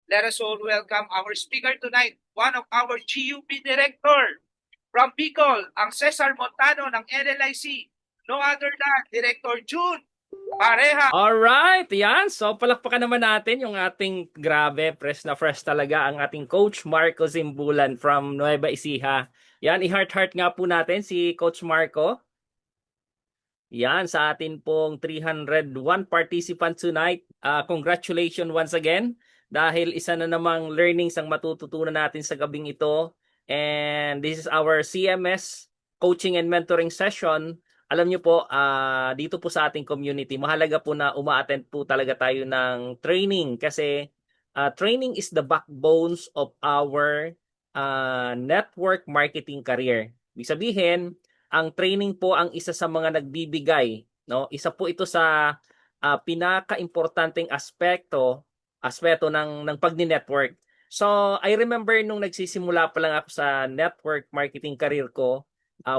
let us all welcome our speaker tonight, one of our GUP director from Bicol, ang Cesar Montano ng NLIC, no other than Director June Pareha. Alright, yan. So, palakpakan naman natin yung ating grabe, fresh na fresh talaga ang ating Coach Marco Zimbulan from Nueva Ecija. Yan, i-heart-heart nga po natin si Coach Marco. Yan, sa atin pong 301 participants tonight. Congratulations once again dahil isa na namang learnings ang matututunan natin sa gabing ito. And this is our CMS Coaching and Mentoring Session. Alam niyo po, dito po sa ating community, mahalaga po na uma-attend po talaga tayo ng training kasi training is the backbones of our network marketing career. Ibig sabihin, ang training po ang isa sa mga nagbibigay, no? Isa po ito sa pinaka-importanteng aspeto ng pagni-network. So, I remember nung nagsisimula pa lang ako sa network marketing career ko,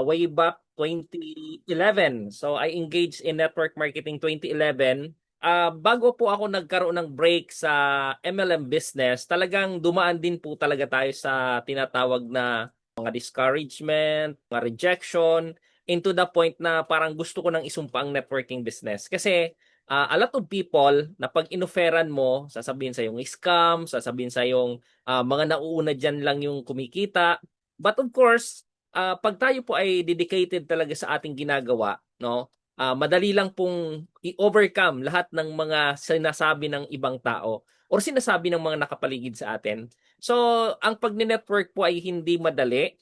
way back 2011. So, I engaged in network marketing 2011. Bago po ako nagkaroon ng break sa MLM business, talagang dumaan din po talaga tayo sa tinatawag na mga discouragement, mga rejection, into the point na parang gusto ko nang isumpa ang networking business. Kasi a lot of people na pag inoferan mo, sasabihin sa yung scam, sasabihin sa yung mga nauuna dyan lang yung kumikita. But of course, pag tayo po ay dedicated talaga sa ating ginagawa, no? Madali lang pong i-overcome lahat ng mga sinasabi ng ibang tao or sinasabi ng mga nakapaligid sa atin. So, ang pag-network po ay hindi madali,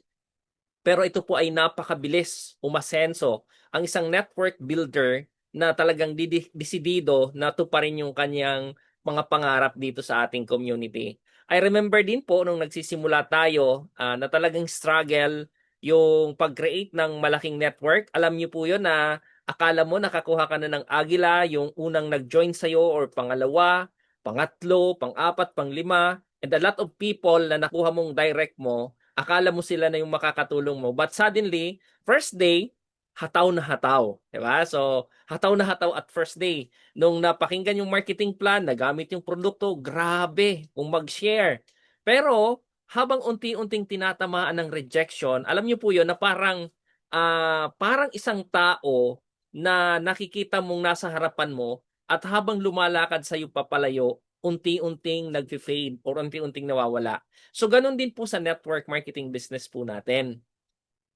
pero ito po ay napakabilis umasenso. Ang isang network builder na talagang desidido na tuparin yung kanyang mga pangarap dito sa ating community. I remember din po nung nagsisimula tayo na talagang struggle yung pag-create ng malaking network. Alam niyo po yun na akala mo nakakuha ka na ng agila, yung unang nag-join sa'yo or pangalawa, pangatlo, pang-apat, pang-lima, and a lot of people na nakuha mong direct mo, akala mo sila na yung makakatulong mo. But suddenly, first day, hataw na hataw. Diba? So, hataw na hataw at first day. Nung napakinggan yung marketing plan, nagamit yung produkto, grabe kung mag-share. Pero, habang unti-unting tinatamaan ng rejection, alam niyo po yun na parang isang tao na nakikita mong nasa harapan mo at habang lumalakad sa iyo papalayo, unti-unting nag-fade or unti-unting nawawala. So ganun din po sa network marketing business po natin.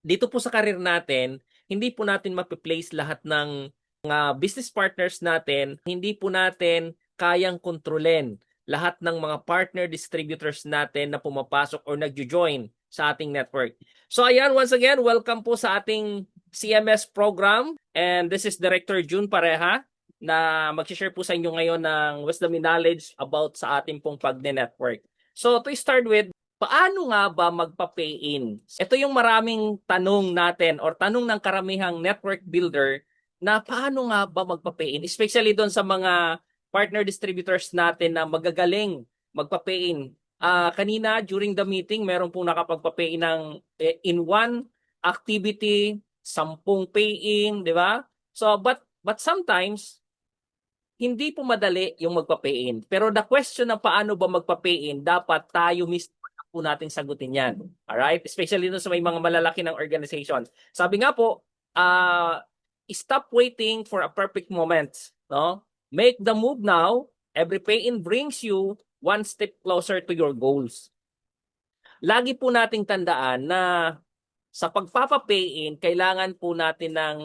Dito po sa career natin, hindi po natin mapi-place lahat ng mga business partners natin, hindi po natin kayang kontrolin lahat ng mga partner distributors natin na pumapasok or nagjo-join sa ating network. So ayan, once again, welcome po sa ating CMS program, and this is Director June Pareha na mag-share po sa inyo ngayon ng wisdom and knowledge about sa ating pong pag-network. So to start with, paano nga ba magpa-pay-in? Ito yung maraming tanong natin or tanong ng karamihang network builder na paano nga ba magpa-pay-in? Especially doon sa mga partner distributors natin na magagaling magpa-pay-in. Kanina during the meeting, meron pong nakapagpa-pay-in ng in one activity, 10 pay-in, di ba? So, but sometimes, hindi po madali yung magpa-pay-in. Pero the question na paano ba magpa-pay-in, dapat tayo mismo po natin sagutin yan. Alright? Especially dun sa may mga malalaki ng organization. Sabi nga po, stop waiting for a perfect moment. No? Make the move now. Every pay-in brings you one step closer to your goals. Lagi po nating tandaan na sa pagpapa-pay-in, kailangan po natin ng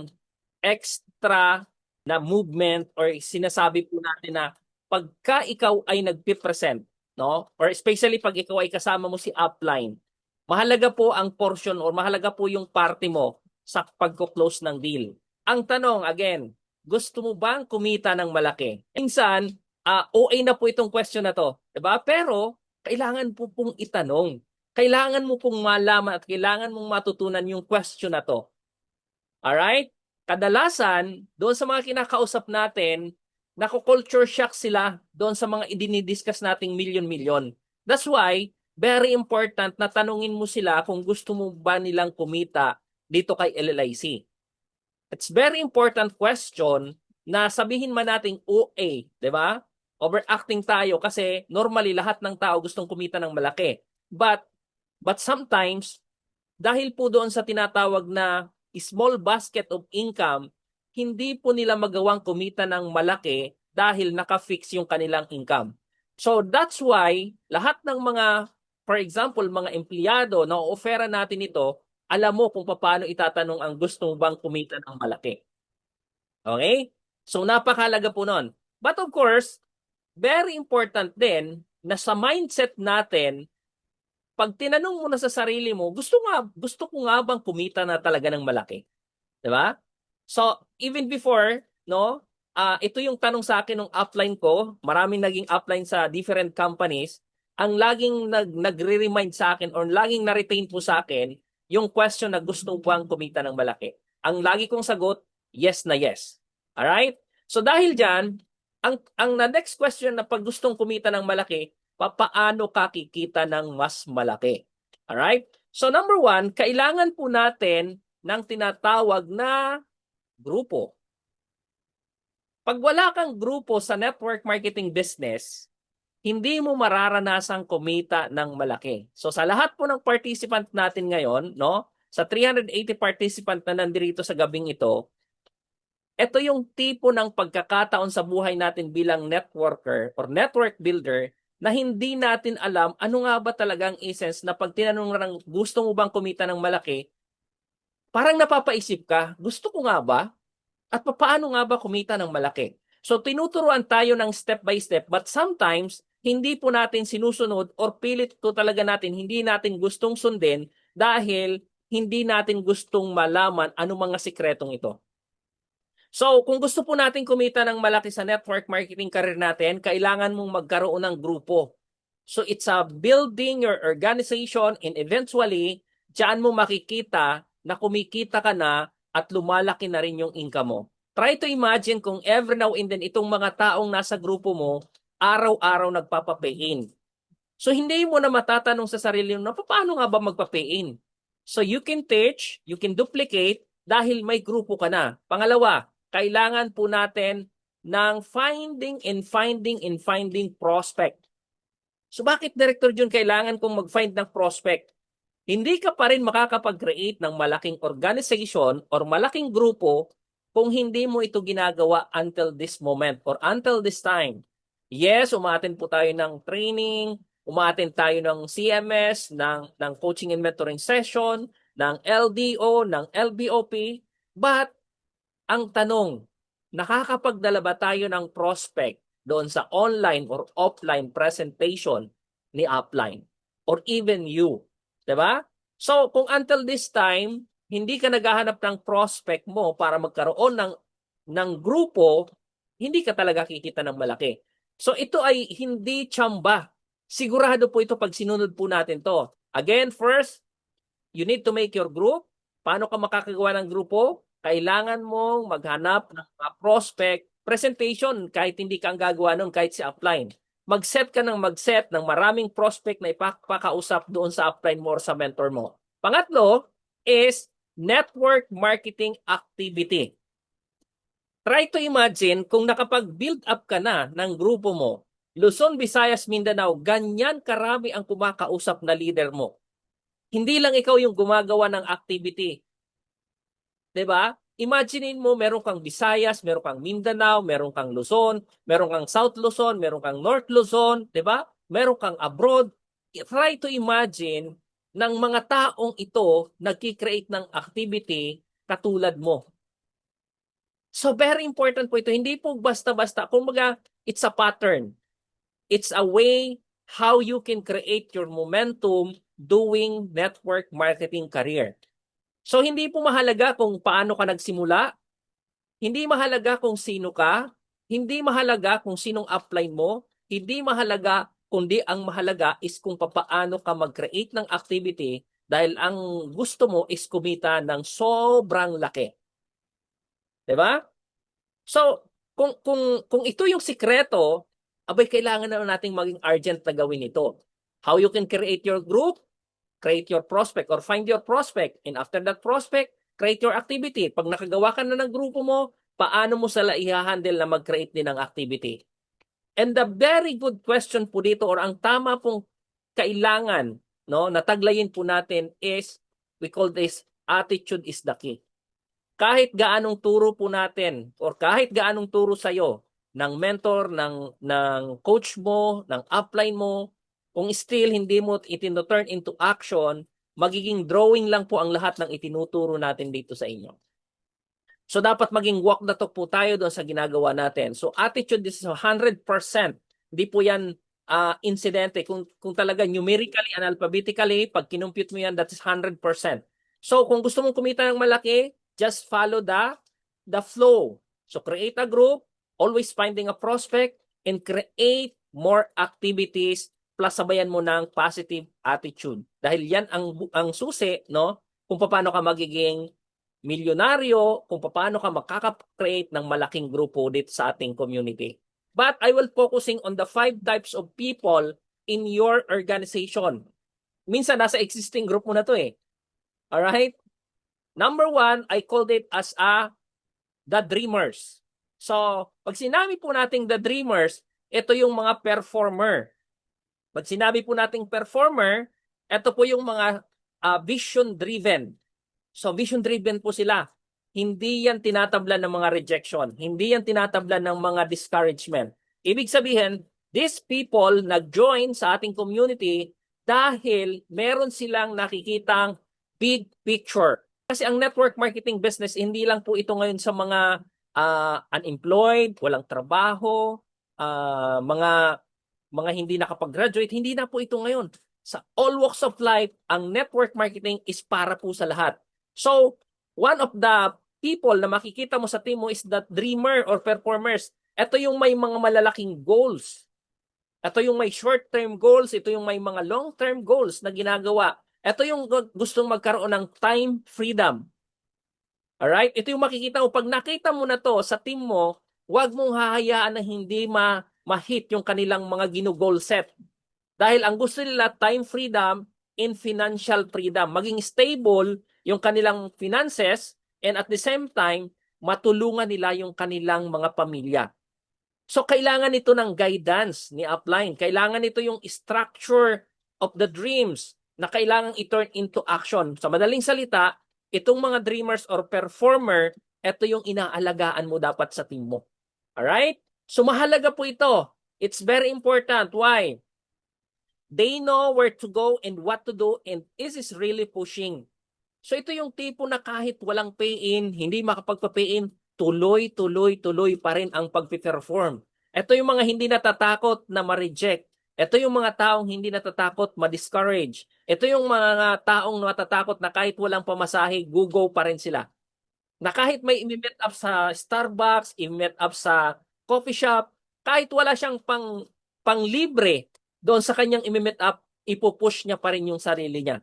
extra na movement or sinasabi po natin na pagka ikaw ay nagpipresent, no? Or especially pag ikaw ay kasama mo si upline, mahalaga po ang portion or mahalaga po yung party mo sa pagko-close ng deal. Ang tanong, again, gusto mo bang kumita ng malaki? Minsan, OA na po itong question na to, diba? Pero, kailangan po pong itanong. Kailangan mo pong malaman at kailangan mong matutunan yung question na to. Alright? Kadalasan, doon sa mga kinakausap natin, nako-culture shock sila doon sa mga idinidiscuss nating milyon-milyon. That's why, very important na tanungin mo sila kung gusto mo ba nilang kumita dito kay LLIC. It's very important question na sabihin man nating OA, di ba? Overacting tayo kasi normally lahat ng tao gustong kumita ng malaki. But sometimes, dahil po doon sa tinatawag na small basket of income, hindi po nila magawang kumita ng malaki dahil naka-fix yung kanilang income. So that's why lahat ng mga, for example, mga empleyado na o-offera natin ito, alam mo kung paano itatanong ang gusto bang kumita ng malaki. Okay? So napakalaga po nun. But of course, very important din na sa mindset natin, pag tinanong mo na sa sarili mo, gusto ko nga bang kumita na talaga ng malaki? 'Di ba? So, even before, no, ito yung tanong sa akin ng upline ko, maraming naging upline sa different companies, ang laging nagre-remind sa akin or laging na-retain po sa akin yung question na gusto bang kumita ng malaki. Ang lagi kong sagot, yes na yes. Alright? So dahil dyan, ang na next question na pag gustong kumita ng malaki, paano ka kikita ng mas malaki? Alright? So number one, kailangan po natin ng tinatawag na grupo. Pag wala kang grupo sa network marketing business, hindi mo mararanasang kumita ng malaki. So sa lahat po ng participant natin ngayon, no, sa 380 participant na nandito sa gabing ito yung tipo ng pagkakataon sa buhay natin bilang networker or network builder na hindi natin alam ano nga ba talagang essence na pag tinanong ng gusto mo bang kumita ng malaki, parang napapaisip ka, gusto ko nga ba? At paano nga ba kumita ng malaki? So tinuturuan tayo ng step by step but sometimes hindi po natin sinusunod or pilit to talaga natin hindi natin gustong sundin dahil hindi natin gustong malaman ano mga sikretong ito. So kung gusto po natin kumita ng malaki sa network marketing career natin, kailangan mong magkaroon ng grupo. So it's a building your organization and eventually, diyan mo makikita na kumikita ka na at lumalaki na rin yung income mo. Try to imagine kung every now and then itong mga taong nasa grupo mo, araw-araw nagpapapay in. So hindi mo na matatanong sa sarili mo, paano nga ba magpapay in? So you can teach, you can duplicate dahil may grupo ka na. Pangalawa, kailangan po natin ng finding prospect. So bakit Director Jun kailangan kong mag-find ng prospect? Hindi ka pa rin makakapag-create ng malaking organization or malaking grupo kung hindi mo ito ginagawa until this moment or until this time. Yes, umattend po tayo ng training, umattend tayo ng CMS, ng coaching and mentoring session, ng LDO, ng LBOP, but ang tanong, nakakapagdala ba tayo ng prospect doon sa online or offline presentation ni upline or even you? Diba? So, kung until this time, hindi ka naghahanap ng prospect mo para magkaroon ng grupo, hindi ka talaga kikita ng malaki. So, ito ay hindi tsamba. Sigurado po ito pag sinunod po natin to. Again, first, you need to make your group. Paano ka makakagawa ng grupo? Kailangan mong maghanap ng prospect presentation kahit hindi ka ang gagawa nun, kahit si upline. Mag-set ka ng maraming prospect na ipapakausap doon sa upline mo or sa mentor mo. Pangatlo is network marketing activity. Try to imagine kung nakapag-build up ka na ng grupo mo, Luzon, Visayas, Mindanao, ganyan karami ang kumakausap na leader mo. Hindi lang ikaw yung gumagawa ng activity. 'Di ba? Imaginein mo meron kang Visayas, meron kang Mindanao, meron kang Luzon, meron kang South Luzon, meron kang North Luzon, 'di ba? Meron kang abroad. Try to imagine ng mga taong ito nagki-create ng activity katulad mo. So very important po ito. Hindi po basta-basta. Kumbaga, it's a pattern. It's a way how you can create your momentum doing network marketing career. So hindi po mahalaga kung paano ka nagsimula, hindi mahalaga kung sino ka, hindi mahalaga kung sinong upline mo, hindi mahalaga kundi ang mahalaga is kung paano ka mag-create ng activity dahil ang gusto mo is kumita ng sobrang laki. 'Di ba? So kung ito yung sikreto, abay kailangan na nating maging urgent na gawin ito. How you can create your group? Create your prospect or find your prospect. And after that prospect, create your activity. Pag nakagawa ka na ng grupo mo, paano mo sila i-handle na mag-create din ng activity? And the very good question po dito or ang tama pong kailangan, no, nataglayin po natin is we call this attitude is the key. Kahit gaanong turo po natin or kahit gaanong turo sa iyo ng mentor, ng coach mo, ng upline mo, kung still hindi mo itino-turn into action, magiging drawing lang po ang lahat ng itinuturo natin dito sa inyo. So dapat maging walk the talk po tayo doon sa ginagawa natin. So attitude is 100%. Hindi po yan insidente. Kung talaga numerically and alphabetically, pag kinumpute mo yan, that is 100%. So kung gusto mong kumita ng malaki, just follow the flow. So create a group, always finding a prospect, and create more activities plus sabayan mo ng positive attitude. Dahil yan ang susi, no? Kung paano ka magiging milyonaryo, kung paano ka makaka-create ng malaking grupo dito sa ating community. But I will focusing on the 5 types of people in your organization. Minsan nasa existing group mo na to eh. Alright? Number 1, I called it as the dreamers. So, pag sinabi po nating the dreamers, ito yung mga performer. Pag sinabi po nating performer, ito po yung mga vision-driven. So vision-driven po sila. Hindi yan tinatablan ng mga rejection. Hindi yan tinatablan ng mga discouragement. Ibig sabihin, these people nag-join sa ating community dahil meron silang nakikitang big picture. Kasi ang network marketing business, hindi lang po ito ngayon sa mga unemployed, walang trabaho, mga hindi nakapag-graduate. Hindi na po ito ngayon. Sa all walks of life, ang network marketing is para po sa lahat. So, one of the people na makikita mo sa team mo is that dreamer or performers. Ito yung may mga malalaking goals. Ito yung may short-term goals. Ito yung may mga long-term goals na ginagawa. Ito yung gustong magkaroon ng time freedom. Alright? Ito yung makikita mo. Pag nakita mo na to sa team mo, huwag mong hahayaan na hindi ma-hit yung kanilang mga gino-goal set. Dahil ang gusto nila, time freedom and financial freedom. Maging stable yung kanilang finances and at the same time, matulungan nila yung kanilang mga pamilya. So, kailangan ito ng guidance ni upline. Kailangan ito yung structure of the dreams na kailangan i-turn into action. Sa madaling salita, itong mga dreamers or performer, ito yung inaalagaan mo dapat sa team mo. Alright? So, mahalaga po ito. It's very important. Why? They know where to go and what to do and this is really pushing. So ito yung tipo na kahit walang pay-in, hindi makapagpa-pay-in, tuloy pa rin ang pag-perform. Ito yung mga hindi natatakot na ma-reject. Ito yung mga taong hindi natatakot ma-discourage. Ito yung mga taong natatakot na kahit walang pamasahe, go pa rin sila. Na kahit may i-meet up sa Starbucks, i-meet up sa coffee shop, kahit wala siyang pang-libre doon sa kanyang i-meet up, ipupush niya pa rin yung sarili niya.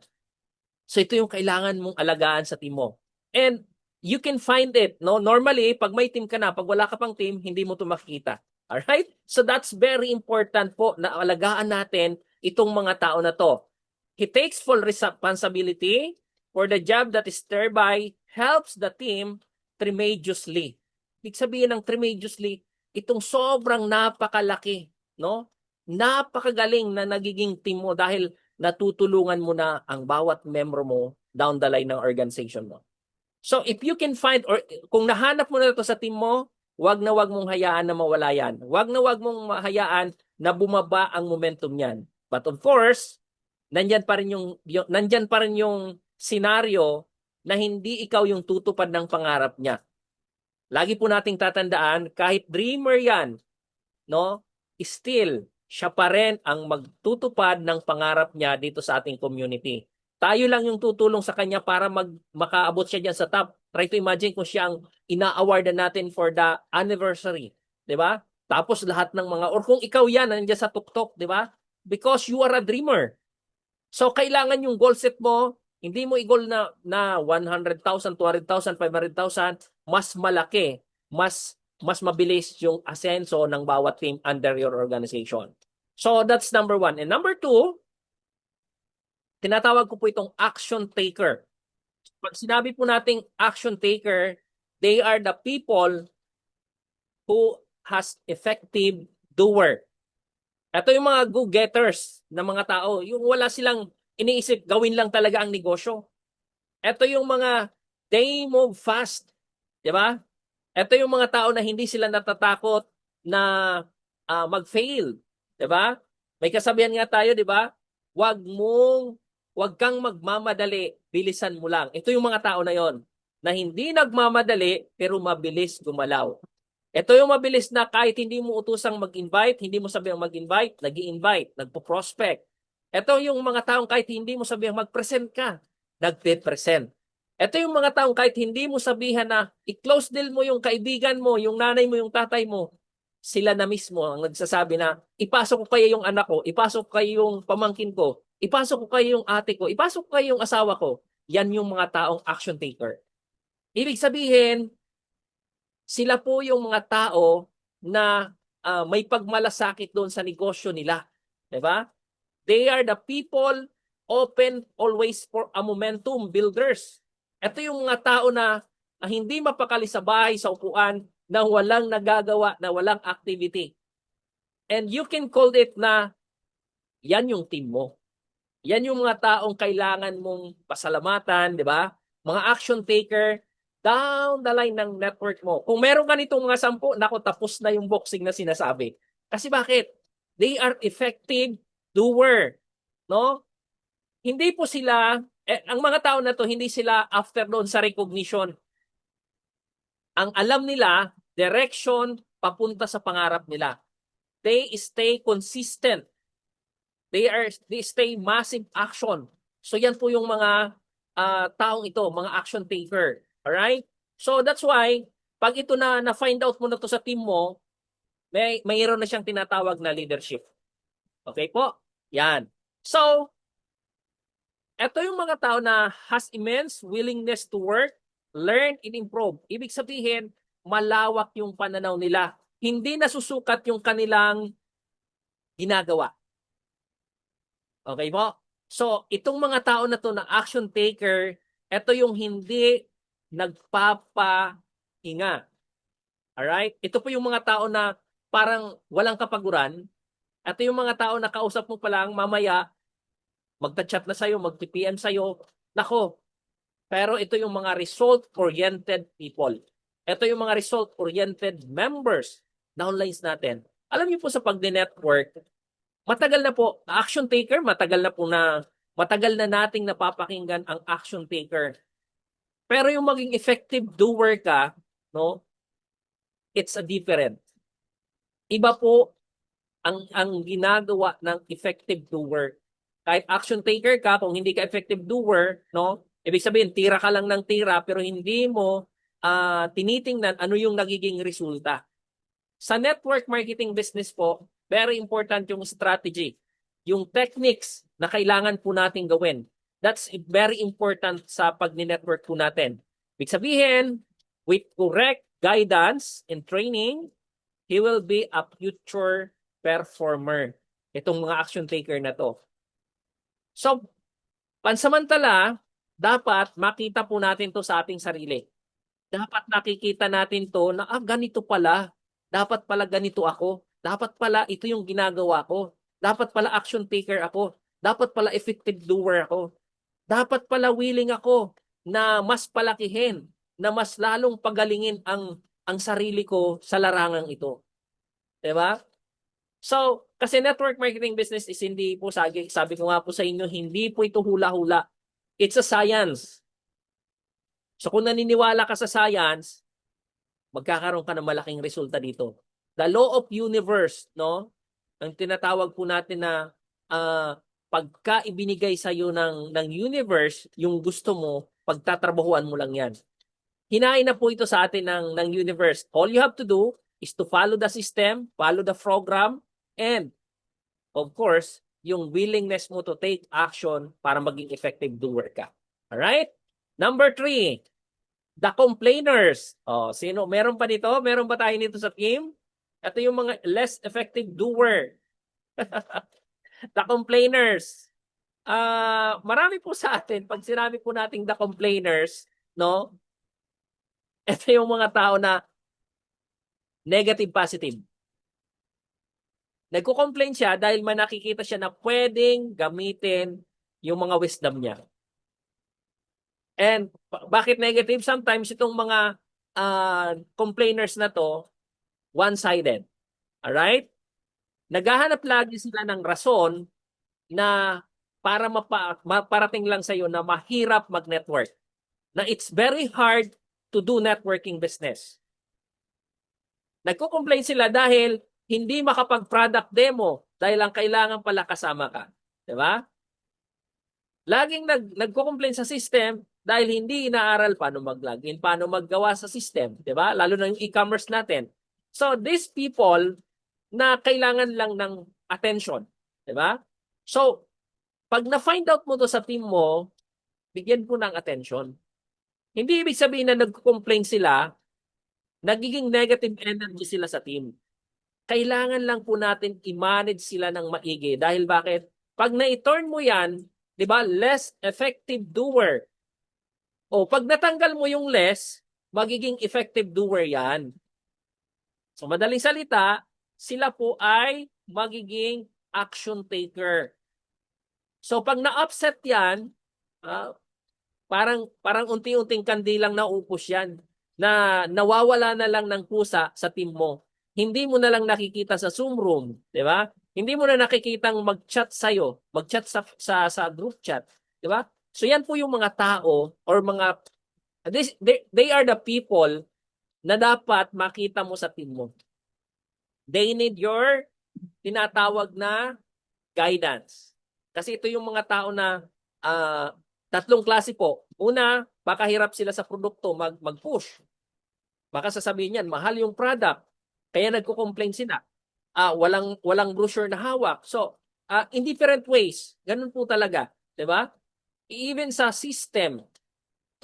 So ito yung kailangan mong alagaan sa team mo. And you can find it, no? Normally, pag may team ka na, pag wala ka pang team, hindi mo ito makikita. Alright? So that's very important po na alagaan natin itong mga tao na to. He takes full responsibility for the job that is thereby helps the team tremendously. Ibig sabihin ng tremendously, itong sobrang napakalaki, no? Napakagaling na nagiging team mo dahil natutulungan mo na ang bawat membro mo down the line ng organization mo. So if you can find or kung nahanap mo na ito sa team mo, wag mong hayaan na mawala yan. Wag mong hayaan na bumaba ang momentum niyan. But of course, nandyan pa rin yung senaryo na hindi ikaw yung tutupad ng pangarap niya. Lagi po nating tatandaan, kahit dreamer yan, no? Still siya pa rin ang magtutupad ng pangarap niya dito sa ating community. Tayo lang yung tutulong sa kanya para makaabot siya dyan sa top. Try to imagine kung siya ang ina-award natin for the anniversary. Diba? Tapos lahat ng mga, or kung ikaw yan, nandiyan sa tuktok, diba? Because you are a dreamer. So kailangan yung goal set mo, hindi mo i-goal na 100,000, 200,000, 500,000, mas malaki, mas mabilis yung asenso ng bawat team under your organization. So that's number 1. And number 2, tinatawag ko po itong action taker. Pag sinabi po nating action taker, they are the people who has effective doer. Ito yung mga go-getters na mga tao. Yung wala silang iniisip, gawin lang talaga ang negosyo. Ito yung mga they move fast. Di ba? Ito yung mga tao na hindi sila natatakot na mag-fail. 'Di ba? May kasabihan nga tayo, 'di ba? Wag kang magmamadali, bilisan mo lang. Ito yung mga tao na 'yon na hindi nagmamadali pero mabilis gumalaw. Ito yung mabilis na kahit hindi mo utusang mag-invite, hindi mo sabihang mag-invite, nag-i-invite, nagpo-prospect. Ito yung mga taong kahit hindi mo sabihang mag-present ka, nagpe-present. Ito yung mga taong kahit hindi mo sabihan na i-close deal mo yung kaibigan mo, yung nanay mo, yung tatay mo, sila na mismo ang nagsasabi na ipasok ko kayo yung anak ko, ipasok ko kayo yung pamangkin ko, ipasok ko kayo yung ate ko, ipasok ko kayo yung asawa ko. Yan yung mga taong action taker. Ibig sabihin, sila po yung mga tao na may pagmalasakit doon sa negosyo nila. Diba? They are the people open always for a momentum builders. Ito yung mga tao na hindi mapakali sa bahay, sa upuan, na walang nagagawa, na walang activity. And you can call it na yan yung team mo. Yan yung mga taong kailangan mong pasalamatan, di ba? Mga action taker, down the line ng network mo. Kung meron ka nitong mga 10, nako, tapos na yung boxing na sinasabi. Kasi bakit? They are effective doer. No? Hindi po sila, ang mga tao na to, hindi sila after doon sa recognition. Ang alam nila, direction, papunta sa pangarap nila. They stay consistent. They stay massive action. So yan po yung mga taong ito, mga action taker. Alright? So that's why, pag ito na-find out mo na to sa team mo, mayroon na siyang tinatawag na leadership. Okay po? Yan. So, ito yung mga tao na has immense willingness to work, learn, and improve. Ibig sabihin, malawak yung pananaw nila. Hindi nasusukat yung kanilang ginagawa. Okay po? So, itong mga tao na to na action taker, ito yung hindi nagpapahinga. Alright? Ito po yung mga tao na parang walang kapaguran. Ito yung mga tao na kausap mo pa lang, mamaya, magta-chat na sa'yo, mag-PM sa'yo. Nako, pero ito yung mga result-oriented people. Ito yung mga result-oriented members na onlines natin. Alam niyo po sa pag-network, matagal na po, action taker, matagal na nating napapakinggan ang action taker. Pero yung maging effective doer ka, no, it's a different. Iba po ang ginagawa ng effective doer. Kahit action taker ka, kung hindi ka effective doer, no, ibig sabihin, tira ka lang ng tira, pero hindi mo tinitingnan ano yung nagiging resulta. Sa network marketing business po, very important yung strategy. Yung techniques na kailangan po natin gawin. That's very important sa pag-network po natin. Ibig sabihin, with correct guidance and training, he will be a future performer. Itong mga action taker na to. So, pansamantala, dapat makita po natin to sa ating sarili. Dapat nakikita natin to na ganito pala. Dapat pala ganito ako. Dapat pala ito yung ginagawa ko. Dapat pala action taker ako. Dapat pala effective doer ako. Dapat pala willing ako na mas palakihin, na mas lalong pagalingin ang sarili ko sa larangang ito. Diba? So, kasi network marketing business is hindi po, sabi ko nga po sa inyo, hindi po ito hula-hula. It's a science. So kung naniniwala ka sa science, magkakaroon ka ng malaking resulta dito. The law of universe, no? Ang tinatawag po natin na pagka ibinigay sa iyo ng universe, yung gusto mo, pagtatrabahuan mo lang yan. Hinain na po ito sa atin ng universe. All you have to do is to follow the system, follow the program, and of course, yung willingness mo to take action para maging effective doer ka. Alright? Number 3, the complainers. Sino? Meron pa dito? Meron ba tayo nito sa team? Ito yung mga less effective doer. The complainers. Marami po sa atin, pag sinabi po nating the complainers, no? Ito yung mga tao na negative, positive. Nagko-complain siya dahil may nakikita siya na pwedeng gamitin yung mga wisdom niya. And bakit negative? Sometimes itong mga complainers na to, one-sided. Alright? Naghahanap lagi sila ng rason na para maparating lang sa iyo na mahirap mag-network. Na it's very hard to do networking business. Nagko-complain sila dahil hindi makapag-product demo dahil ang kailangan pala kasama ka. 'Di ba? Laging nagko-complain sa system dahil hindi inaaral paano mag-login, paano maggawa sa system, 'di ba? Lalo na yung e-commerce natin. So these people na kailangan lang ng attention, 'di ba? So pag na-find out mo to sa team mo, bigyan mo ng attention. Hindi ibig sabihin na nagko-complain sila, nagiging negative energy sila sa team. Kailangan lang po natin i-manage sila ng maigi. Dahil bakit? Pag na-turn mo yan, di ba, less effective doer. O pag natanggal mo yung less, magiging effective doer yan. So madaling salita, sila po ay magiging action taker. So pag na-upset yan, parang unti-unting kandilang naupos yan na nawawala na lang ng pusa sa team mo. Hindi mo na lang nakikita sa Zoom room, di ba? Hindi mo na nakikitang mag-chat sa'yo, mag-chat sa group chat, di ba? So yan po yung mga tao or mga they are the people na dapat makita mo sa team mo. They need your tinatawag na guidance. Kasi ito yung mga tao na tatlong klase po. Una, baka hirap sila sa produkto mag-push. Baka sasabihin niyan, mahal yung product. Kaya nagko-complain sila. Walang brochure na hawak. So, in different ways, ganun po talaga, 'di ba? Even sa system.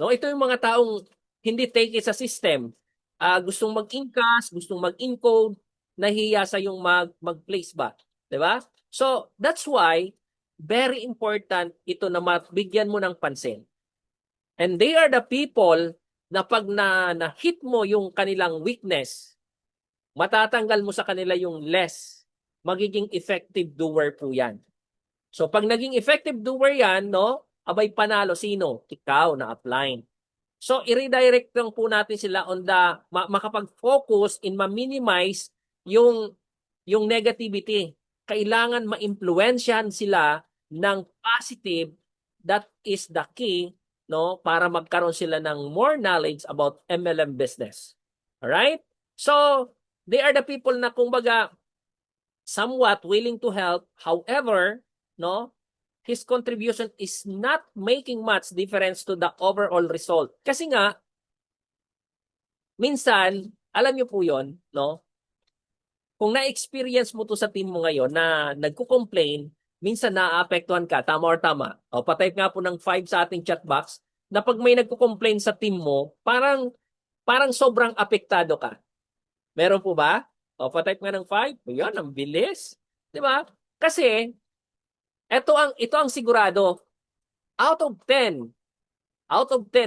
No, ito yung mga taong hindi take it sa system. Gustong mag-incas, gustong mag-encode, nahiya sa yung mag-place ba, 'di ba? So, that's why very important ito na mabigyan mo ng pansin. And they are the people na pag na-hit mo yung kanilang weakness, matatanggal mo sa kanila yung less, magiging effective doer po yan. So pag naging effective doer yan, no, abay panalo sino? Ikaw na apply. So i-redirect lang po natin sila on the makapag-focus in ma-minimize yung negativity. Kailangan ma-influensyahan sila ng positive. That is the key, no, para magkaroon sila ng more knowledge about MLM business. All right? So they are the people na kumbaga somewhat willing to help. However, no, his contribution is not making much difference to the overall result. Kasi nga, minsan, alam niyo po yon, no? Kung na-experience mo to sa team mo ngayon na nagko-complain, minsan naaapektuhan ka, tama or tama. O, patype nga po ng 5 sa ating chat box na pag may nagko-complain sa team mo, parang sobrang apektado ka. Meron po ba? O, patype nga ng 5. Yan, ang bilis. Di ba? Kasi, ito ang sigurado. Out of 10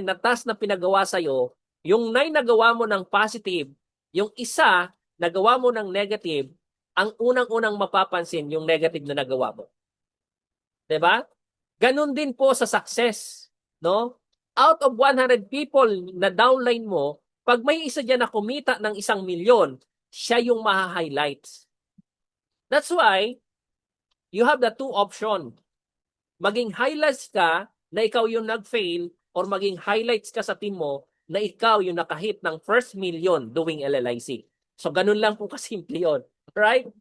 na task na pinagawa sa'yo, yung 9 nagawa mo ng positive, yung isa nagawa mo ng negative, ang unang-unang mapapansin yung negative na nagawa mo. Di ba? Ganun din po sa success. No? Out of 100 people na downline mo, pag may isa dyan na kumita ng 1,000,000, siya yung maha-highlights. That's why, you have the two option. Maging highlights ka na ikaw yung nag-fail or maging highlights ka sa team mo na ikaw yung nakahit ng first million doing LLIC. So, ganun lang po kasimple yun. Right?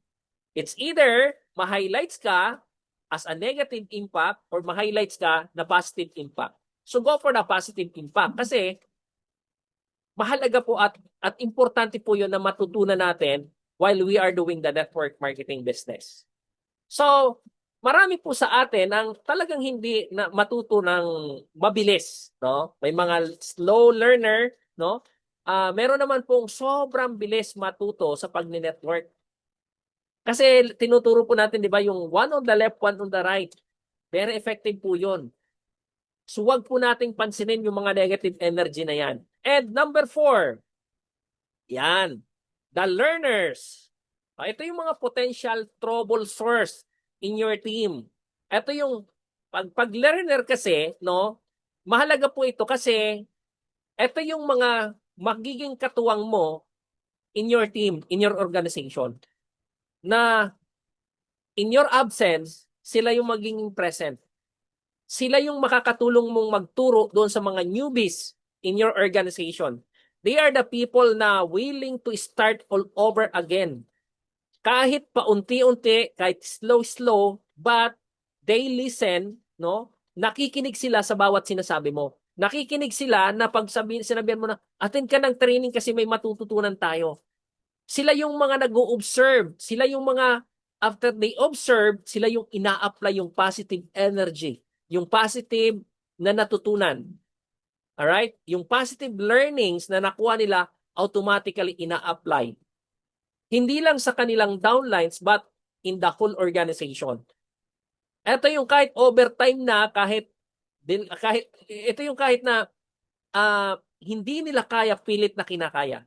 It's either ma-highlights ka as a negative impact or ma-highlights ka na positive impact. So, go for the positive impact. Kasi, mahalaga po at importante po yun na matutunan natin while we are doing the network marketing business. So, marami po sa atin ang talagang hindi na matuto ng mabilis, no? May mga slow learner, no? Meron naman pong sobrang bilis matuto sa pag-network. Kasi tinuturo po natin, di ba, yung one on the left, one on the right. Very effective po yun. So, wag po nating pansinin yung mga negative energy na yan. And number 4, yan, the learners. Ito yung mga potential trouble source in your team. Ito yung pag learner kasi, no? Mahalaga po ito kasi ito yung mga magiging katuwang mo in your team, in your organization. Na in your absence, sila yung magiging present. Sila yung makakatulong mong magturo doon sa mga newbies in your organization. They are the people na willing to start all over again. Kahit paunti-unti, kahit slow-slow, but they listen, no? Nakikinig sila sa bawat sinasabi mo. Nakikinig sila na pag sinabihan mo na, attend ka ng training kasi may matututunan tayo. Sila yung mga nag-o-observe. Sila yung mga, after they observe, sila yung ina-apply yung positive energy. Yung positive na natutunan. Alright? Yung positive learnings na nakuha nila, automatically ina-apply. Hindi lang sa kanilang downlines, but in the whole organization. Ito yung kahit overtime na, kahit ito yung kahit na hindi nila kaya, pilit na kinakaya.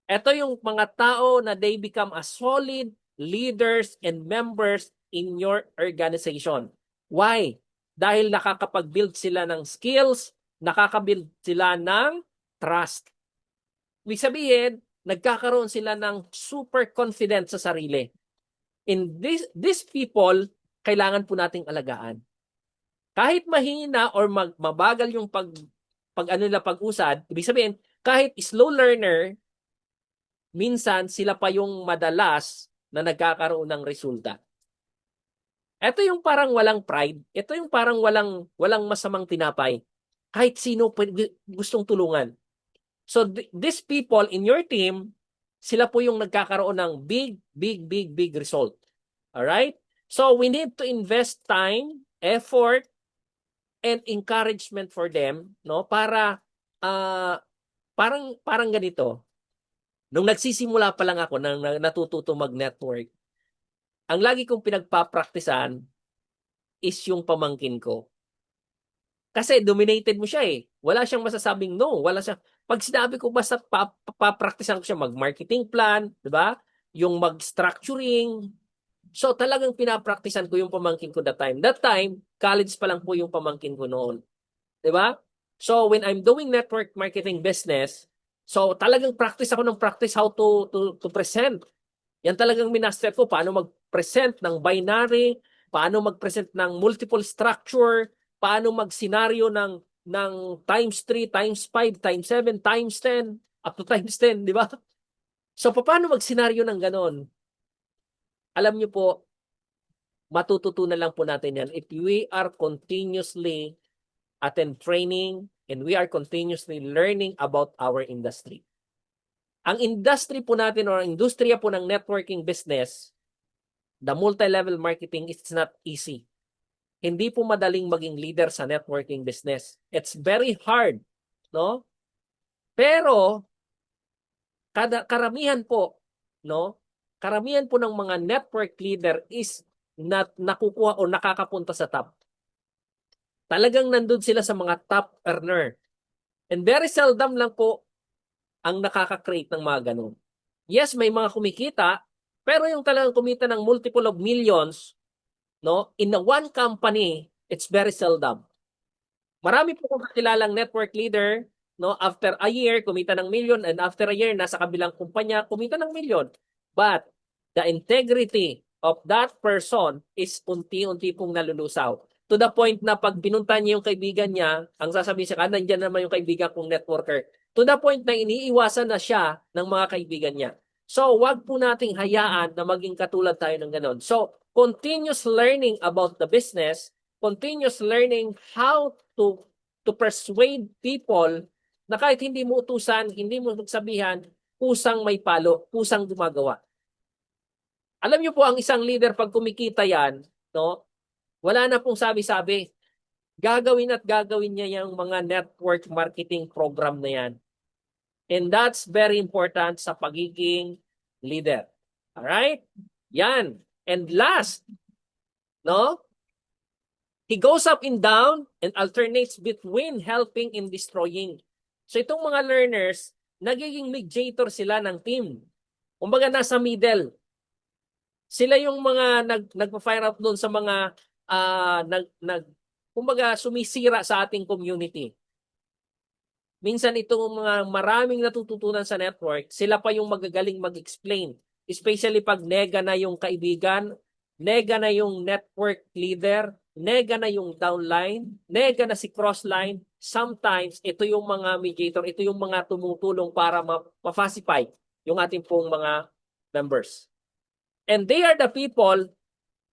Ito yung mga tao na they become a solid leaders and members in your organization. Why? Dahil nakakapag-build sila ng skills, nakaka-build sila ng trust. Ibig sabihin, nagkakaroon sila ng super confident sa sarili. In these people, kailangan po nating alagaan. Kahit mahina or mabagal yung pag-usad, ibig sabihin, kahit slow learner, minsan sila pa yung madalas na nagkakaroon ng resulta. Ito yung parang walang pride. Ito yung parang walang masamang tinapay. Kahit sino gustong tulungan. So these people in your team, sila po yung nagkakaroon ng big result. Alright? So we need to invest time, effort, and encouragement for them, no? Para parang ganito. Nung nagsisimula pa lang ako nang natututo mag-network, ang lagi kong pinagpapraktisan is yung pamangkin ko. Kasi dominated mo siya eh. Wala siyang masasabing no. Wala siyang, pag sinabi ko basta papraktisan ko siya mag-marketing plan, di ba? Yung mag-structuring. So talagang pinapraktisan ko yung pamangkin ko that time. That time, college pa lang po yung pamangkin ko noon. Di ba? So when I'm doing network marketing business, so talagang practice ako ng practice how to present. Yan talagang minaster ko, paano mag-present ng binary, paano mag-present ng multiple structure, paano mag-scenario ng times 3, times 5, times 7, times 10, up to times 10, di ba? So paano mag-scenario ng ganon? Alam niyo po, matututunan lang po natin yan if we are continuously attend training and we are continuously learning about our industry. Ang industry po natin or industriya po ng networking business, the multi-level marketing, it's not easy. Hindi po madaling maging leader sa networking business. It's very hard, no? Pero karamihan po, no? Karamihan po ng mga network leader is nakukuha o nakakapunta sa top. Talagang nandun sila sa mga top earner. And very seldom lang po ang nakaka-create ng mga ganun. Yes, may mga kumikita, pero yung talagang kumita ng multiple of millions, no, in a one company, it's very seldom. Marami po kong kakilalang network leader, no, after a year, kumita ng million, and after a year, nasa kabilang kumpanya, kumita ng million. But the integrity of that person is unti-unti pong nalulusaw. To the point na pag pinunta niya yung kaibigan niya, ang sasabihin siya, nandiyan naman yung kaibigan kong networker. To the point na iniiwasan na siya ng mga kaibigan niya. So, wag po nating hayaan na maging katulad tayo ng ganon. So, continuous learning about the business, continuous learning how to persuade people na kahit hindi mo utusan, hindi mo magsabihan, kusang may palo, kusang gumagawa. Alam niyo po, ang isang leader pag kumikita yan, no, wala na pong sabi-sabi. Gagawin at gagawin niya yung mga network marketing program na yan. And that's very important sa pagiging leader. Alright? Yan. And last, no? He goes up and down and alternates between helping and destroying. So itong mga learners, nagiging mediator sila ng team. Kumbaga nasa middle. Sila yung mga nagpa-fire up doon sa mga kumbaga sumisira sa ating community. Minsan itong mga maraming natututunan sa network, sila pa yung magagaling mag-explain. Especially pag nega na yung kaibigan, nega na yung network leader, nega na yung downline, nega na si crossline. Sometimes ito yung mga mediator, ito yung mga tumutulong para ma-facify yung ating pong mga members. And they are the people,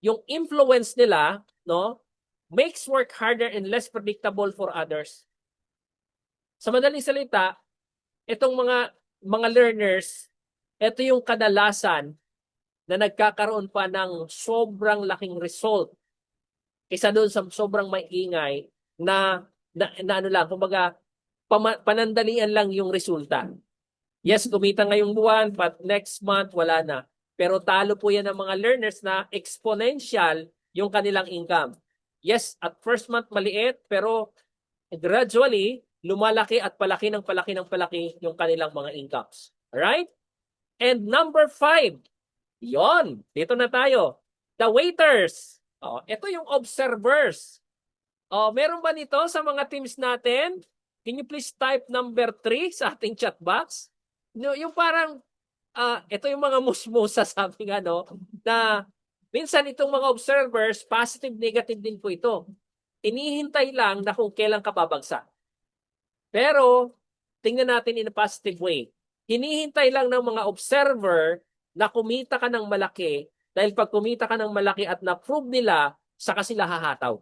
yung influence nila, no, makes work harder and less predictable for others. Sa madaling salita, itong mga learners, ito yung kadalasan na nagkakaroon pa ng sobrang laking result kaysa doon sa sobrang maingay na ano lang, kumbaga panandalian lang yung resulta. Yes, kumita ngayong buwan, but next month wala na. Pero talo po yan ng mga learners na exponential yung kanilang income. Yes, at first month maliit, pero gradually, lumalaki at palaki ng palaki yung kanilang mga incomes. Alright? And number 5, yon, dito na tayo. The waiters. Ito yung observers. Meron ba nito sa mga teams natin? Can you please type number 3 sa ating chat box? Yung parang, ito yung mga musmusa sabi nga, no, na minsan itong mga observers, positive, negative din po ito. Inihintay lang na kung kailan ka babagsak. Pero, tingnan natin in a positive way. Hinihintay lang ng mga observer na kumita ka ng malaki dahil pag kumita ka ng malaki at na-prove nila, saka sila hahataw.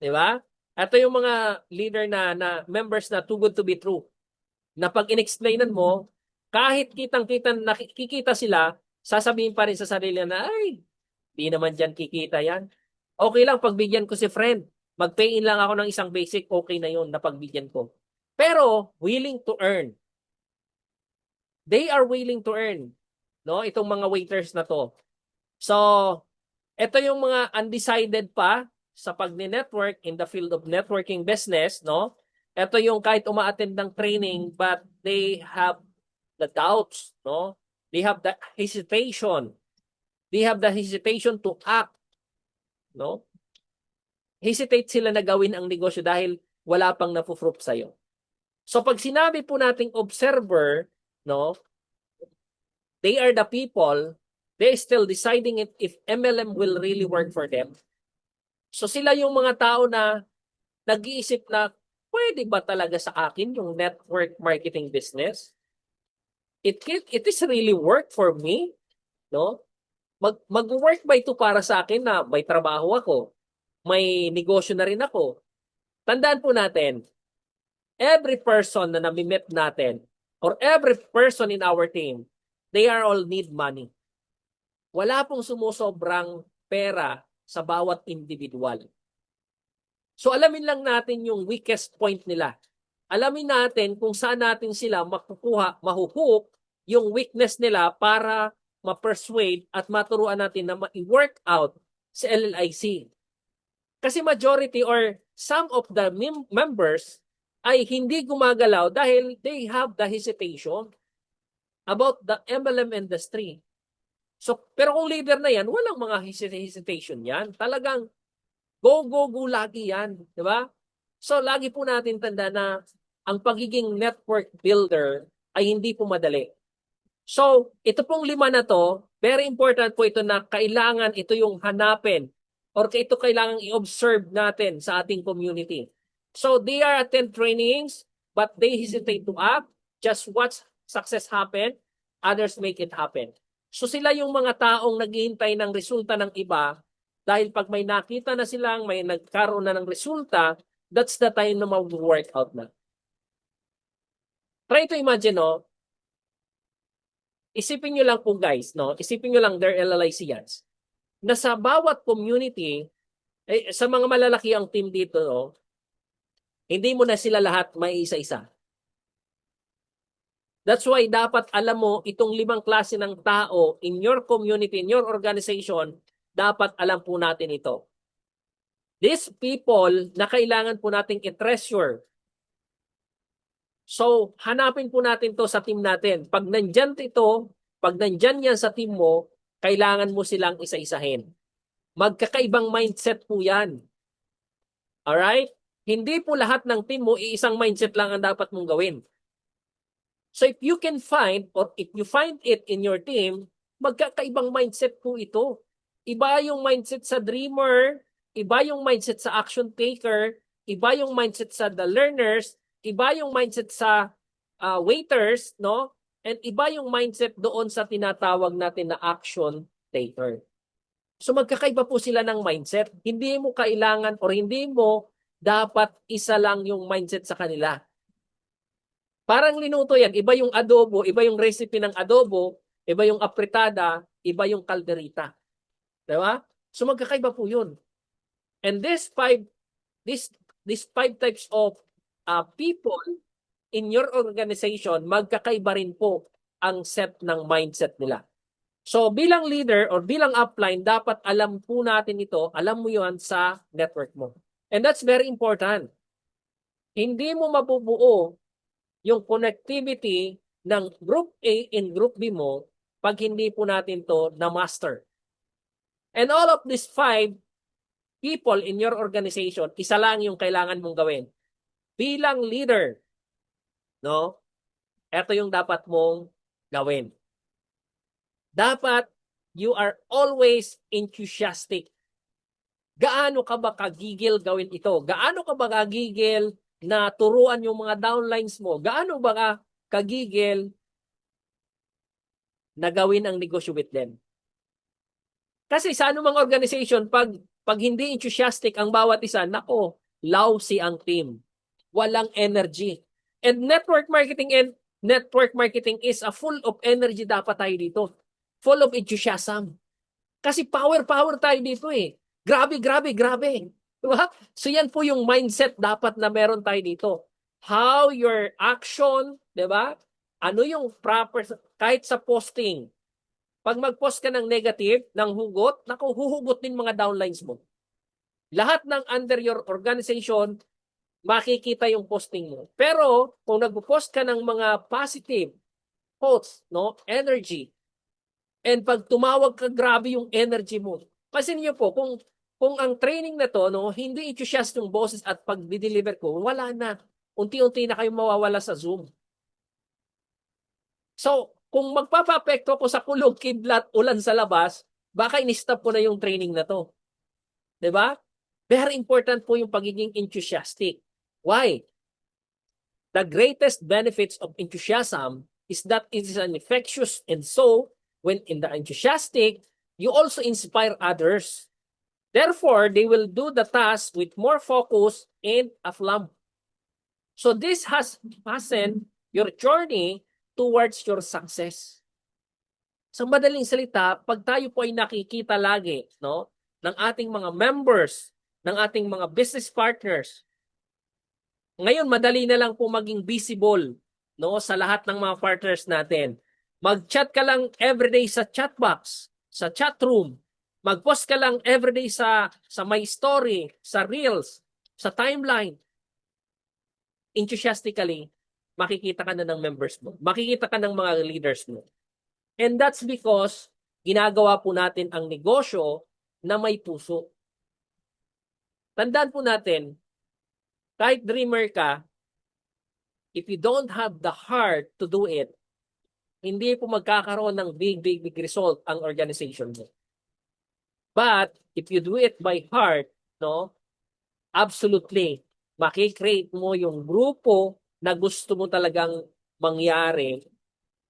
Diba? Ito yung mga leader na members na too good to be true. Na pag in-explainan mo, kahit kitang-kita, nakikita sila, sasabihin pa rin sa sarili na, ay, di naman dyan kikita yan. Okay lang, pagbigyan ko si friend. Mag-pay in lang ako ng isang basic, okay na yun, napagbigyan ko. Pero, willing to earn. They are willing to earn. No? Itong mga waiters na to. So, ito yung mga undecided pa sa pag-network in the field of networking business, no? Ito yung kahit uma-attend ng training but they have the doubts, no? They have the hesitation. They have the hesitation to act, no? Hesitate sila na gawin ang negosyo dahil wala pang napo-proof sa'yo. So pag sinabi po nating observer, no? They are the people, they're still deciding if MLM will really work for them. So sila yung mga tao na nag-iisip na pwede ba talaga sa akin yung network marketing business? It is really work for me, no? Mag-work ba ito para sa akin na may trabaho ako, may negosyo na rin ako? Tandaan po natin, every person na nami-meet natin or every person in our team, they are all need money. Wala pong sumusobrang pera sa bawat individual. So alamin lang natin yung weakest point nila. Alamin natin kung saan natin sila makukuha, mahuhook yung weakness nila para ma-persuade at maturuan natin na ma-work out sa LLIC. Kasi majority or some of the members ay hindi gumagalaw dahil they have the hesitation about the MLM industry. So, pero kung leader na yan, walang mga hesitation yan. Talagang go lagi yan. Di ba? So, lagi po natin tanda na ang pagiging network builder ay hindi po madali. So, ito pong 5 na to, very important po ito na kailangan ito yung hanapin or ito kailangan i-observe natin sa ating community. So, they are attend trainings but they hesitate to act. Just watch success happen. Others make it happen. So sila yung mga taong naghihintay ng resulta ng iba dahil pag may nakita na silang may nagkaroon na ng resulta, that's the time na mag-work out na. Try to imagine, no? Isipin nyo lang po guys, no? Isipin nyo lang their LLICians. Na sa bawat community, sa mga malalaki ang team dito, no? Hindi mo na sila lahat may isa-isa. That's why dapat alam mo itong 5 klase ng tao in your community, in your organization, dapat alam po natin ito. These people na kailangan po nating i-treasure. So, hanapin po natin to sa team natin. Pag nandyan pag nandyan yan sa team mo, kailangan mo silang isa-isahin. Magkakaibang mindset po yan. Alright? Hindi po lahat ng team mo, iisang mindset lang ang dapat mong gawin. So if you can find, or if you find it in your team, magkakaibang mindset po ito. Iba yung mindset sa dreamer, iba yung mindset sa action taker, iba yung mindset sa the learners, iba yung mindset sa waiters, no? And iba yung mindset doon sa tinatawag natin na action taker. So magkakaiba po sila ng mindset. Hindi mo kailangan or hindi mo dapat isa lang yung mindset sa kanila. Parang linuto yan. Iba yung adobo, iba yung recipe ng adobo, iba yung apritada, iba yung kalderita. Diba? So magkakaiba po yun. And these five types of people in your organization, magkakaiba rin po ang set ng mindset nila. So bilang leader or bilang upline, dapat alam po natin ito, alam mo yun sa network mo. And that's very important. Hindi mo mabubuo yung connectivity ng Group A and Group B mo pag hindi po natin to na-master. And all of these 5 people in your organization, isa lang yung kailangan mong gawin. Bilang leader, no? Ito yung dapat mong gawin. Dapat you are always enthusiastic. Gaano ka ba kagigil gawin ito? Gaano ka ba kagigil na turuan yung mga downlines mo? Gaano ba ka kagigil na gawin ang negosyo with them? Kasi sa anumang organization, pag hindi enthusiastic ang bawat isa, nako, lousy ang team. Walang energy. And network marketing is a full of energy dapat tayo dito. Full of enthusiasm. Kasi power tayo dito eh. Grabe. Diba? So yan po yung mindset dapat na meron tayo dito. How your action, diba? Ano yung proper, kahit sa posting. Pag mag-post ka ng negative, ng hugot, naku, huhugot din mga downlines mo. Lahat ng under your organization, makikita yung posting mo. Pero kung nagpo-post ka ng mga positive quotes, no, energy, and pag tumawag ka, grabe yung energy mo. Kasi niyo po, kung ang training na to, no, hindi enthusiastic yung boses at pag deliver ko, wala na. Unti-unti na kayong mawawala sa Zoom. So, kung magpapapekto ko sa kulog, kidlat, ulan sa labas, baka in-stop ko na yung training na to. Diba? Very important po yung pagiging enthusiastic. Why? The greatest benefits of enthusiasm is that it is an infectious, and so when in the enthusiastic, you also inspire others. Therefore, they will do the task with more focus and aplomb. So this has hastened your journey towards your success. Sa madaling salita, pag tayo po ay nakikita lagi, no, ng ating mga members, ng ating mga business partners, ngayon madali na lang po maging visible, no, sa lahat ng mga partners natin. Mag-chat ka lang everyday sa chat box, sa chat room. Mag-post ka lang everyday sa my story, sa reels, sa timeline. Enthusiastically, makikita ka na ng members mo. Makikita ka ng mga leaders mo. And that's because ginagawa po natin ang negosyo na may puso. Tandaan po natin, kahit dreamer ka, if you don't have the heart to do it, hindi po magkakaroon ng big result ang organization mo. But if you do it by heart, no, absolutely, makikreate mo yung grupo na gusto mo talagang mangyari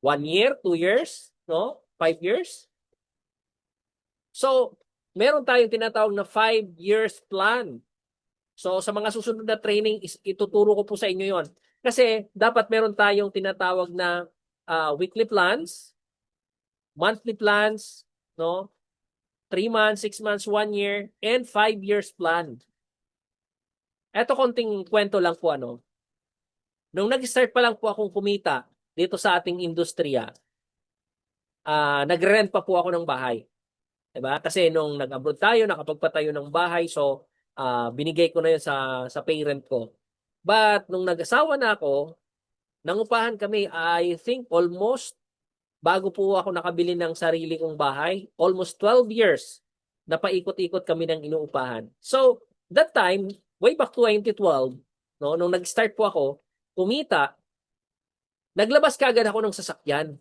1 year, 2 years, no, 5 years. So, meron tayong tinatawag na 5 years plan. So, sa mga susunod na training, ituturo ko po sa inyo yon. Kasi dapat meron tayong tinatawag na weekly plans, monthly plans, no, 3 months, 6 months, 1 year, and 5 years plan. Eto konting kwento lang po ano. Nung nag-start pa lang po akong kumita dito sa ating industriya, nag-rent pa po ako ng bahay. Diba? Kasi nung nag-abroad tayo, nakapagpatayo ng bahay, so binigay ko na yun sa parent ko. But nung nag-asawa na ako, Nangupahan kami, I think almost, bago po ako nakabili ng sarili kong bahay, almost 12 years na paikot-ikot kami ng inuupahan. So, that time, way back 2012, no, nung nag-start po ako, kumita, naglabas kagad ako ng sasakyan.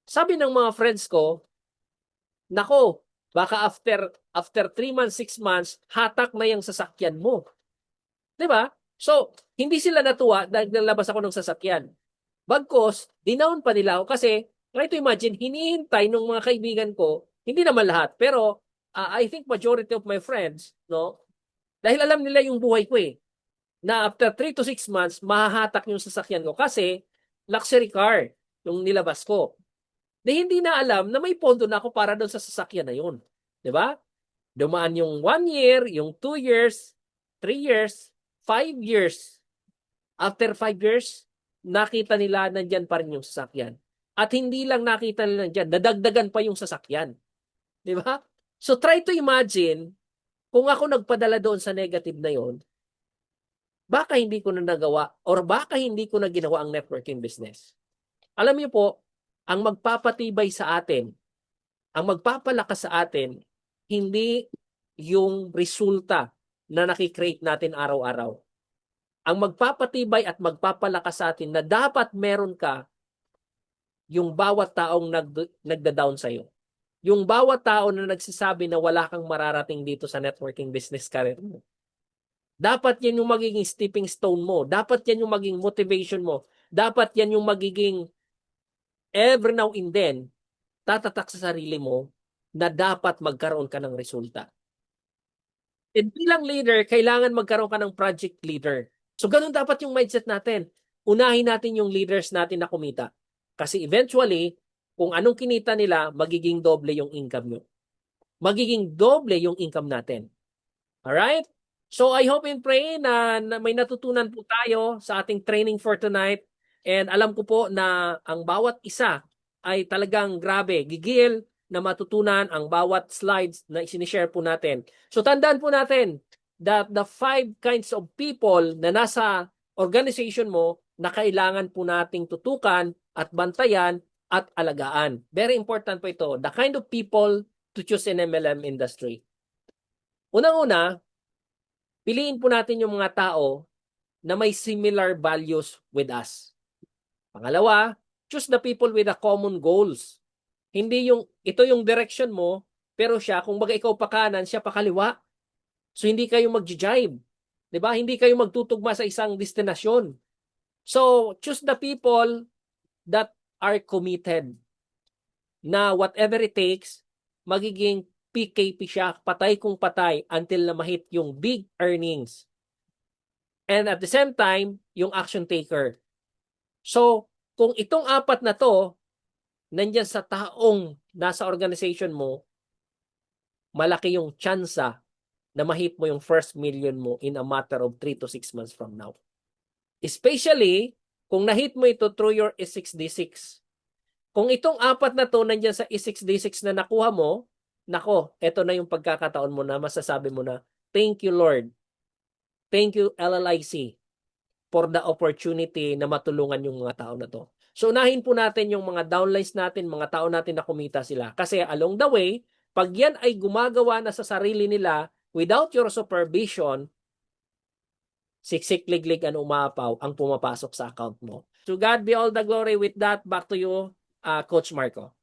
Sabi ng mga friends ko, nako, baka after 3 months, 6 months, hatak na yung sasakyan mo. 'Di ba? So, hindi sila natuwa dahil nalabas ako ng sasakyan. Bagkos, dinown pa nila ako kasi, try to imagine, hinihintay ng mga kaibigan ko, hindi naman lahat, pero I think majority of my friends, no, dahil alam nila yung buhay ko na after 3 to 6 months, mahahatak yung sasakyan ko kasi luxury car yung nilabas ko. Hindi na alam na may pondo na ako para doon sa sasakyan na yun. 'Di ba? Dumaan yung 1 year, yung 2 years, 3 years, 5 years. After 5 years, nakita nila nandyan pa rin yung sasakyan. At hindi lang nakita nila nandyan, nadagdagan pa yung sasakyan. 'Di ba? So try to imagine, kung ako nagpadala doon sa negative na yon, baka hindi ko na nagawa or baka hindi ko na ginawa ang networking business. Alam niyo po, ang magpapatibay sa atin, ang magpapalakas sa atin, hindi yung resulta na nakikreate natin araw-araw. Ang magpapatibay at magpapalakas sa atin na dapat meron ka yung bawat taong nagda-down sa'yo. Yung bawat tao na nagsasabi na wala kang mararating dito sa networking business career mo. Dapat yan yung magiging stepping stone mo. Dapat yan yung magiging motivation mo. Dapat yan yung magiging every now and then, tatatak sa sarili mo na dapat magkaroon ka ng resulta. And bilang leader, kailangan magkaroon ka ng project leader. So ganun dapat yung mindset natin. Unahin natin yung leaders natin na kumita. Kasi eventually, kung anong kinita nila, magiging doble yung income nyo. Magiging doble yung income natin. Alright? So I hope and pray na may natutunan po tayo sa ating training for tonight. And alam ko po na ang bawat isa ay talagang grabe, gigil na matutunan ang bawat slides na isinishare po natin. So tandaan po natin that the 5 kinds of people na nasa organization mo na kailangan po nating tutukan at bantayan at alagaan. Very important po ito. The kind of people to choose in MLM industry. Unang-una, piliin po natin yung mga tao na may similar values with us. Pangalawa, choose the people with the common goals. Hindi ito yung direction mo, pero siya, kung baga ikaw pa kanan, siya pa kaliwa. So hindi kayo mag-jibe. 'Di ba? Hindi kayo magtutugma sa isang destinasyon. So choose the people that are committed. Na whatever it takes, magiging PKP siya, patay kung patay until na mahit yung big earnings. And at the same time, yung action taker. So, kung itong 4 na to, nandyan sa taong nasa organization mo, malaki yung tsansa na mahit mo yung first million mo in a matter of 3 to 6 months from now. Especially, kung nahit mo ito through your E6D6. Kung itong 4 na to nandyan sa E6D6 na nakuha mo, nako, ito na yung pagkakataon mo na masasabi mo na, thank you Lord. Thank you LLIC for the opportunity na matulungan yung mga tao na to. So unahin po natin yung mga downlines natin, mga tao natin na kumita sila. Kasi along the way, pag yan ay gumagawa na sa sarili nila without your supervision, siksik-liglig ang umapaw ang pumapasok sa account mo. To God be all the glory. With that, back to you, Coach Marco.